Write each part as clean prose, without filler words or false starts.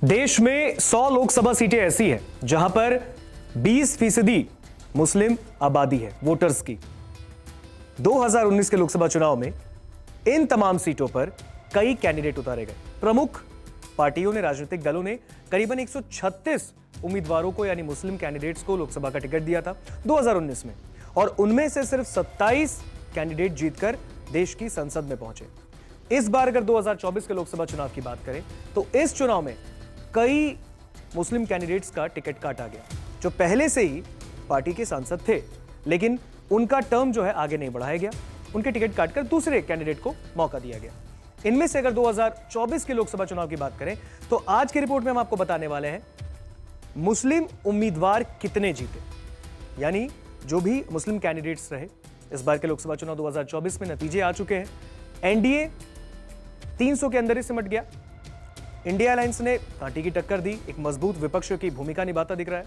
देश में 100 लोकसभा सीटें ऐसी हैं जहां पर 20% मुस्लिम आबादी है वोटर्स की। 2019 के लोकसभा चुनाव में इन तमाम सीटों पर कई कैंडिडेट उतारे गए। प्रमुख पार्टियों ने, राजनीतिक दलों ने करीबन 136 उम्मीदवारों को यानी मुस्लिम कैंडिडेट्स को लोकसभा का टिकट दिया था 2019 में, और उनमें से सिर्फ 27 कैंडिडेट जीतकर देश की संसद में पहुंचे। इस बार अगर 2024 के लोकसभा चुनाव की बात करें तो इस चुनाव में कई मुस्लिम कैंडिडेट्स का टिकट काटा गया जो पहले से ही पार्टी के सांसद थे, लेकिन उनका टर्म जो है आगे नहीं बढ़ाया गया। उनके टिकट काटकर दूसरे कैंडिडेट को मौका दिया गया। इनमें से अगर 2024 के लोकसभा चुनाव की बात करें तो आज की रिपोर्ट में हम आपको बताने वाले हैं मुस्लिम उम्मीदवार कितने जीते, यानी जो भी मुस्लिम कैंडिडेट्स रहे। इस बार के लोकसभा चुनाव 2024 में नतीजे आ चुके हैं। एनडीए 300 के अंदर ही सिमट गया। इंडिया अलायंस ने कांटे की टक्कर दी, एक मजबूत विपक्ष की भूमिका निभाता दिख रहा है।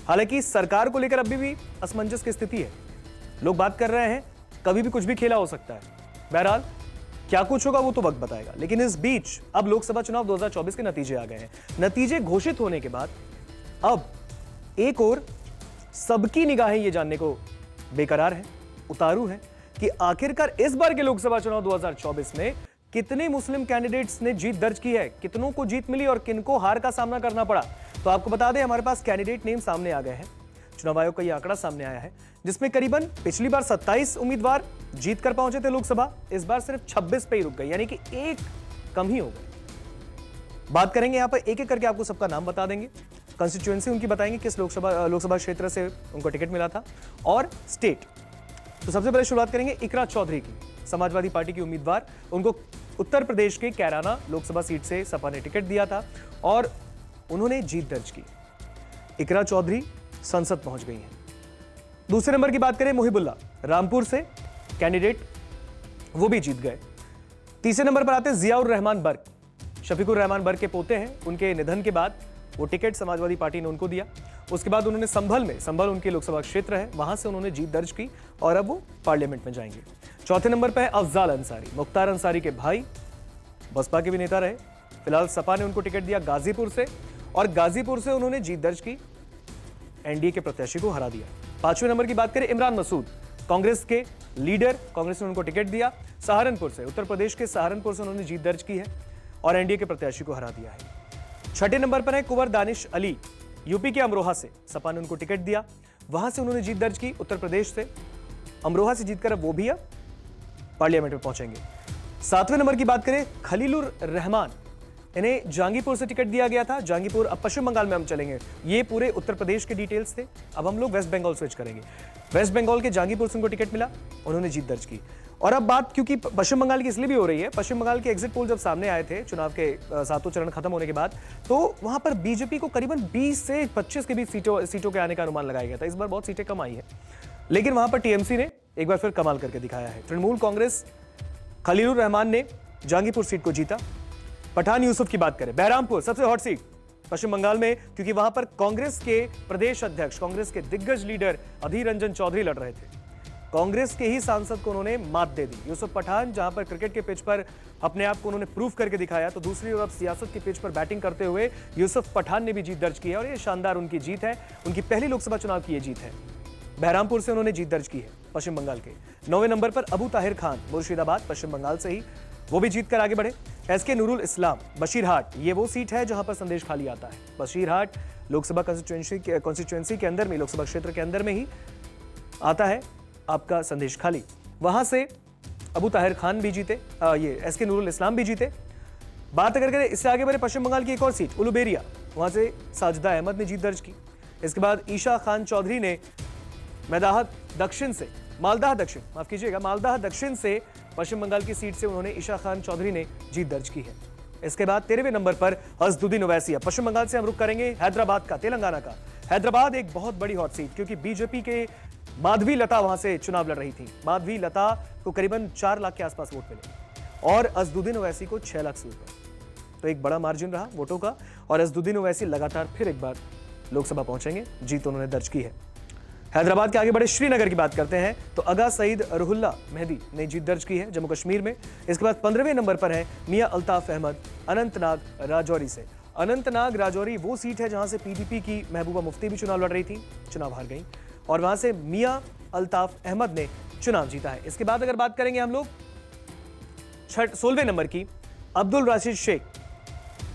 हालांकि सरकार को लेकर अभी भी असमंजस की स्थिति है। लोग बात कर रहे हैं कभी भी कुछ भी खेला हो सकता है। बहरहाल क्या कुछ होगा वो तो वक्त बताएगा। लेकिन इस बीच अब लोकसभा चुनाव 2024 के नतीजे आ गए हैं। नतीजे घोषित होने के बाद अब एक और सबकी निगाहें ये जानने को बेकरार है, उतारू है कि आखिरकार इस बार के लोकसभा चुनाव 2024 में कितने मुस्लिम कैंडिडेट्स ने जीत दर्ज की है, कितनों को जीत मिली और किनको हार का सामना करना पड़ा। तो आपको बता दें हमारे पास कैंडिडेट नेम सामने आ गए हैं। चुनाव आयोग का यह आंकड़ा सामने आया है जिसमें करीबन पिछली बार 27 उम्मीदवार जीत कर पहुंचे थे लोकसभा, इस बार सिर्फ 26 पे ही रुक गए, यानी कि एक कम ही हो गए। बात करेंगे यहां पर एक एक करके, आपको सबका नाम बता देंगे, कंस्टिट्यूएंसी उनकी बताएंगे, किस लोकसभा क्षेत्र से उनको टिकट मिला था और स्टेट। तो सबसे पहले शुरुआत करेंगे इकरा चौधरी की, समाजवादी पार्टी की उम्मीदवार। उनको उत्तर प्रदेश के कैराना लोकसभा सीट से सपा ने टिकट दिया था और उन्होंने जीत दर्ज की। इकरा चौधरी संसद पहुंच गई हैं। दूसरे नंबर की बात करें मुहिबुल्ला, रामपुर से कैंडिडेट, वो भी जीत गए। तीसरे नंबर पर आते हैं जियाउर रहमान बर्क, शफीकुर रहमान बर्क के पोते हैं। उनके निधन के बाद वो टिकट समाजवादी पार्टी ने उनको दिया। उसके बाद उन्होंने संभल उनके लोकसभा क्षेत्र है, वहां से उन्होंने जीत दर्ज की और अब वो पार्लियामेंट में जाएंगे। चौथे नंबर पर है अफजाल अंसारी, मुख्तार अंसारी के भाई, बसपा के भी नेता रहे। फिलहाल सपा ने उनको टिकट दिया गाजीपुर से और गाजीपुर से उन्होंने जीत दर्ज की, एनडीए के प्रत्याशी को हरा दिया। पांचवें नंबर की बात करें इमरान मसूद, कांग्रेस के लीडर, कांग्रेस ने उनको टिकट दिया सहारनपुर से, उत्तर प्रदेश के सहारनपुर से उन्होंने जीत दर्ज की है और एनडीए के प्रत्याशी को हरा दिया है। छठे नंबर पर है कुंवर दानिश अली, यूपी के अमरोहा से, सपा ने उनको टिकट दिया, वहां से उन्होंने जीत दर्ज की उत्तर प्रदेश से। अमरोहा से जीतकर अब वो भी अब पार्लियामेंट में पहुंचेंगे। सातवें नंबर की बात करें खलीलुर रहमान, इन्हें जहांगीरपुर से टिकट दिया गया था। जहांगीरपुर, अब पश्चिम बंगाल में हम चलेंगे। ये पूरे उत्तर प्रदेश के डिटेल्स थे, अब हम लोग वेस्ट बंगाल स्विच करेंगे। वेस्ट बंगाल के जहांगीरपुर से उनको टिकट मिला, उन्होंने जीत दर्ज की। और अब बात क्योंकि पश्चिम बंगाल की इसलिए भी हो रही है, पश्चिम बंगाल के एग्जिट पोल जब सामने आए थे चुनाव के सातों चरण खत्म होने के बाद, तो वहां पर बीजेपी को करीबन 20 से 25 के बीच सीटों के आने का अनुमान लगाया गया था। इस बार बहुत सीटें कम आई है, लेकिन वहां पर टीएमसी ने एक बार फिर कमाल करके दिखाया है। तृणमूल कांग्रेस, खलीलुर रहमान ने जहांगीरपुर सीट को जीता। पठान यूसुफ की बात करें, बहरामपुर सबसे हॉट सीट पश्चिम बंगाल में, क्योंकि वहां पर कांग्रेस के प्रदेश अध्यक्ष, कांग्रेस के दिग्गज लीडर अधीर रंजन चौधरी लड़ रहे थे। कांग्रेस के ही सांसद को उन्होंने मात दे दी। यूसुफ पठान जहां पर क्रिकेट के पिच पर अपने आप को उन्होंने प्रूव करके दिखाया, तो दूसरी ओर अब सियासत के पिच पर बैटिंग करते हुए यूसुफ पठान ने भी जीत दर्ज की है और ये शानदार उनकी जीत है। उनकी पहली लोकसभा चुनाव की ये जीत है। बहरामपुर से उन्होंने जीत दर्ज की है पश्चिम बंगाल के। 9वें नंबर पर अबू ताहिर खान, मुर्शिदाबाद, पश्चिम बंगाल से ही, वो भी जीत कर आगे बढ़े। एसके नूरुल इस्लाम, बशीरहाट, ये वो सीट है जहां पर संदेश खाली आता है। बशीरहाट लोकसभा कॉन्स्टिट्यूएंसी के अंदर में, लोकसभा क्षेत्र के अंदर में ही आता है आपका संदेश खाली। वहां से अबू ताहिर खान भी जीते, ये एसके नूरुल इस्लाम भी जीते। बात अगर करें इससे आगे बढ़े पश्चिम बंगाल की एक और सीट उलुबेरिया, वहां से साजिदा अहमद ने जीत दर्ज की। इसके बाद ईशा खान चौधरी ने मालदाह दक्षिण से पश्चिम बंगाल की सीट से उन्होंने ईशा खान चौधरी ने जीत दर्ज की है। इसके बाद 13वें नंबर पर असदुद्दीन ओवैसी। पश्चिम बंगाल से हम रुख करेंगे हैदराबाद का, तेलंगाना का। हैदराबाद एक बहुत बड़ी हॉट सीट, क्योंकि बीजेपी के माधवी लता वहां से चुनाव लड़ रही थी। माधवी लता को करीबन 4 लाख के आसपास वोट मिले और असदुद्दीन ओवैसी को 6 लाख से ऊपर, तो एक बड़ा मार्जिन रहा वोटों का और असदुद्दीन ओवैसी लगातार फिर एक बार लोकसभा पहुंचेंगे। जीत उन्होंने दर्ज की है। हैदराबाद के आगे बढ़े श्रीनगर की बात करते हैं तो अगा सईद रुहुल्ला मेहदी ने जीत दर्ज की है जम्मू कश्मीर में। इसके बाद 15वें नंबर पर है मियां अल्ताफ अहमद अनंतनाग राजौरी से। अनंतनाग राजौरी वो सीट है जहां से पीडीपी की महबूबा मुफ्ती भी चुनाव लड़ रही थी, चुनाव हार गई, और वहां से मियां अल्ताफ अहमद ने चुनाव जीता है। इसके बाद अगर बात करेंगे हम लोग 16वें नंबर की, अब्दुल राशिद शेख,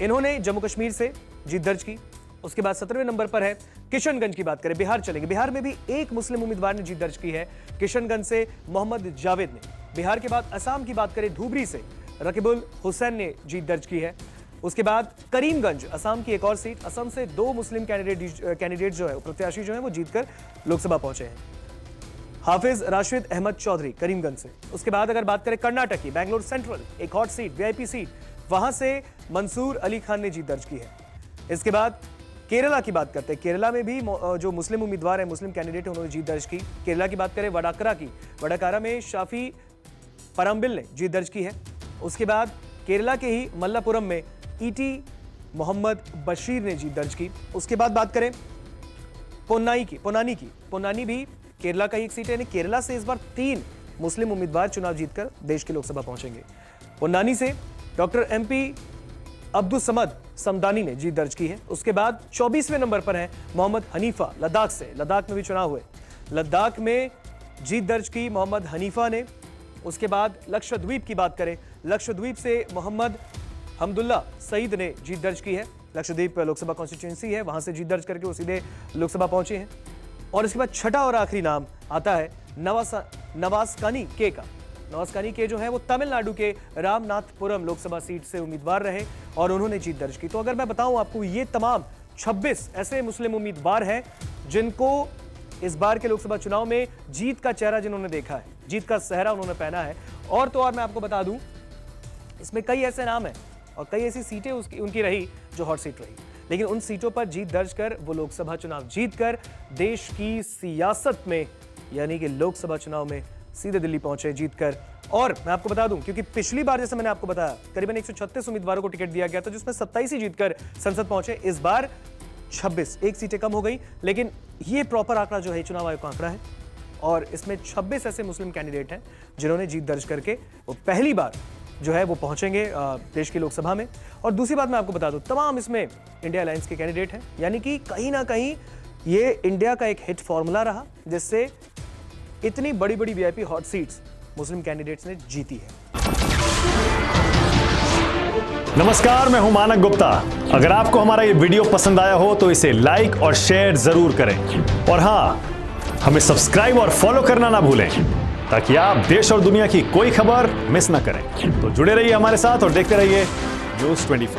इन्होंने जम्मू कश्मीर से जीत दर्ज की। उसके बाद 17वें नंबर पर है किशनगंज की बात करें, बिहार चलेंगे, बिहार में भी एक मुस्लिम उम्मीदवार ने जीत दर्ज की है, किशनगंज से मोहम्मद जावेद ने। बिहार के बाद असम की बात करें, धुबरी से रकीबुल हुसैन ने जीत दर्ज की है। उसके बाद करीमगंज, असम की एक और सीट, असम से 2 मुस्लिम कैंडिडेट जो है, प्रत्याशी जो है वो जीतकर लोकसभा पहुंचे हैं। हाफिज राशिद अहमद चौधरी करीमगंज से। उसके बाद अगर बात करें कर्नाटक की, बैंगलोर सेंट्रल, एक हॉट सीट, वीआईपी सीट, वहां से मंसूर अली खान ने जीत दर्ज की है। इसके बाद केरला की बात करते हैं, केरला में भी जो मुस्लिम उम्मीदवार है, मुस्लिम कैंडिडेट है, उन्होंने जीत दर्ज की। केरला की बात करें वडाकरा की, वडाकारा में शाफी परम्बिल ने जीत दर्ज की है। उसके बाद केरला के ही मल्लापुरम में ईटी मोहम्मद बशीर ने जीत दर्ज की। उसके बाद बात करें पोन्नानी भी केरला का एक सीट है, यानी केरला से इस बार 3 मुस्लिम उम्मीदवार चुनाव जीतकर देश की लोकसभा पहुंचेंगे। पोन्नानी से डॉक्टर एमपी अब्दुल समद समदानी ने जीत दर्ज की है। उसके बाद 24वें नंबर पर है मोहम्मद हनीफा, लद्दाख से, लद्दाख में भी चुनाव हुए, लद्दाख में जीत दर्ज की मोहम्मद हनीफा ने। उसके बाद लक्षद्वीप की बात करें, लक्षद्वीप से मोहम्मद हमदुल्ला सईद ने जीत दर्ज की है। लक्षद्वीप लोकसभा कॉन्स्टिट्यूंसी है, वहां से जीत दर्ज करके वो सीधे लोकसभा पहुंचे हैं। और इसके बाद छठा और आखिरी नाम आता है नवास्कानी के का। नवास्कानी के जो है वो तमिलनाडु के रामनाथपुरम लोकसभा सीट से उम्मीदवार रहे और उन्होंने जीत दर्ज की। तो अगर मैं बताऊं आपको, ये तमाम 26 ऐसे मुस्लिम उम्मीदवार हैं जिनको इस बार के लोकसभा चुनाव में जीत का चेहरा जिन्होंने देखा है, जीत का सेहरा उन्होंने पहना है। और तो और मैं आपको बता दूं, इसमें कई ऐसे नाम हैं और कई ऐसी सीटें उनकी रही जो हॉट सीट रही, लेकिन उन सीटों पर जीत दर्ज कर वो लोकसभा चुनाव जीतकर देश की सियासत में, यानी कि लोकसभा चुनाव में सीधे दिल्ली पहुंचे जीतकर। और मैं आपको बता दूं, क्योंकि पिछली बार जैसे मैंने आपको बताया करीबन 136 उम्मीदवारों को टिकट दिया गया था, जिसमें 27 ही जीतकर संसद पहुंचे। इस बार 26, एक सीटें कम हो गई, लेकिन ये प्रॉपर आंकड़ा जो है चुनाव आयोग का आंकड़ा है और इसमें 26 ऐसे मुस्लिम कैंडिडेट हैं जिन्होंने जीत दर्ज करके वो पहली बार जो है वो पहुंचेंगे देश की लोकसभा में। और दूसरी बात मैं आपको बता दूं, तमाम इसमें इंडिया अलायंस के कैंडिडेट हैं, यानी कि कहीं ना कहीं ये इंडिया का एक हिट फॉर्मूला रहा जिससे इतनी बड़ी बड़ी वीआईपी हॉट सीट्स मुस्लिम कैंडिडेट्स ने जीती है। नमस्कार, मैं हूं मानक गुप्ता। अगर आपको हमारा ये वीडियो पसंद आया हो तो इसे लाइक और शेयर जरूर करें, और हां, हमें सब्सक्राइब और फॉलो करना ना भूलें ताकि आप देश और दुनिया की कोई खबर मिस ना करें। तो जुड़े रहिए हमारे साथ और देखते रहिए न्यूज़ 24।